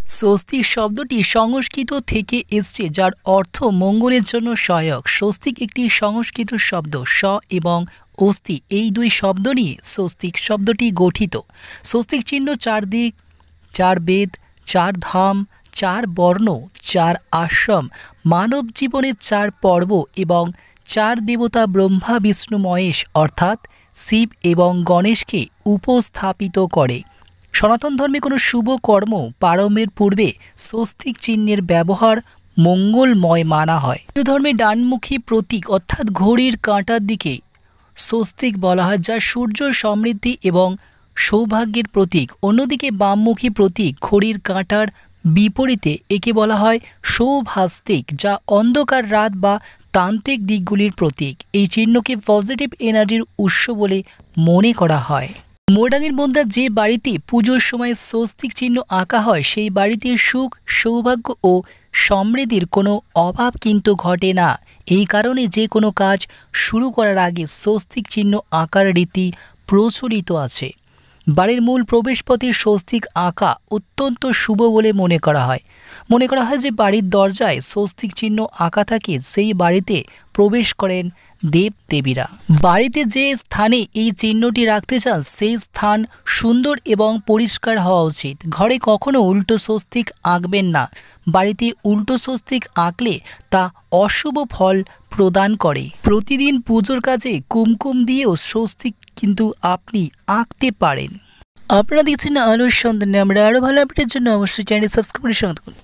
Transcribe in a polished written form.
স্বস্তিক শব্দটি সংস্কৃত থেকে এসছে, যার অর্থ মঙ্গলের জন্য সহায়ক। স্বস্তিক একটি সংস্কৃত শব্দ। স এবং অস্তি এই দুই শব্দ নিয়ে স্বস্তিক শব্দটি গঠিত। স্বস্তিক চিহ্ন চার দিক, চার বেদ, চার ধাম, চার বর্ণ, চার আশ্রম, মানব জীবনের চার পর্ব এবং চার দেবতা ব্রহ্মা বিষ্ণু মহেশ অর্থাৎ শিব এবং গণেশকে উপস্থাপিত করে। সনাতন ধর্মে কোনো শুভ কর্ম প্রারম্ভের পূর্বে স্বস্তিক চিহ্নের ব্যবহার মঙ্গলময় মানা হয়। হিন্দু ধর্মে ডানমুখী প্রতীক অর্থাৎ ঘড়ির কাঁটার দিকে স্বস্তিক বলা হয়, যা সূর্য সমৃদ্ধি এবং সৌভাগ্যের প্রতীক। অন্যদিকে বামমুখী প্রতীক ঘড়ির কাঁটার বিপরীতে একে বলা হয় সৌভাস্তিক, যা অন্ধকার রাত বা তান্ত্রিক দিকগুলির প্রতীক। এই চিহ্নকে পজিটিভ এনার্জির উৎস বলে মনে করা হয়। মোরডাঙ্গির বন্ধুরা, যে বাড়িতে পুজোর সময় স্বস্তিক চিহ্ন আঁকা হয় সেই বাড়িতে সুখ, সৌভাগ্য ও সমৃদ্ধির কোনো অভাব কিন্তু ঘটে না। এই কারণে যে কোনো কাজ শুরু করার আগে স্বস্তিক চিহ্ন আঁকার রীতি প্রচলিত আছে। বাড়ির মূল প্রবেশপথে স্বস্তিক আঁকা অত্যন্ত শুভ বলে মনে করা হয়। যে বাড়ির দরজায় স্বস্তিক চিহ্ন আঁকা থাকে সেই বাড়িতে প্রবেশ করেন দেবদেবীরা। বাড়িতে যে স্থানে এই চিহ্নটি রাখতে চান সেই স্থান সুন্দর এবং পরিষ্কার হওয়া উচিত। ঘরে কখনো উল্টো স্বস্তিক আঁকবেন না। বাড়িতে উল্টো স্বস্তিক আঁকলে তা অশুভ ফল প্রদান করে। প্রতিদিন পুজোর কাজে কুমকুম দিয়েও স্বস্তিক কিন্তু আপনি আঁকতে পারেন। আপনারা দেখছেন আলোর সন্ধানে। আমরা আরও ভালো আপডেটের জন্য অবশ্যই চ্যানেল সাবস্ক্রাইব করে সঙ্গে থাকুন।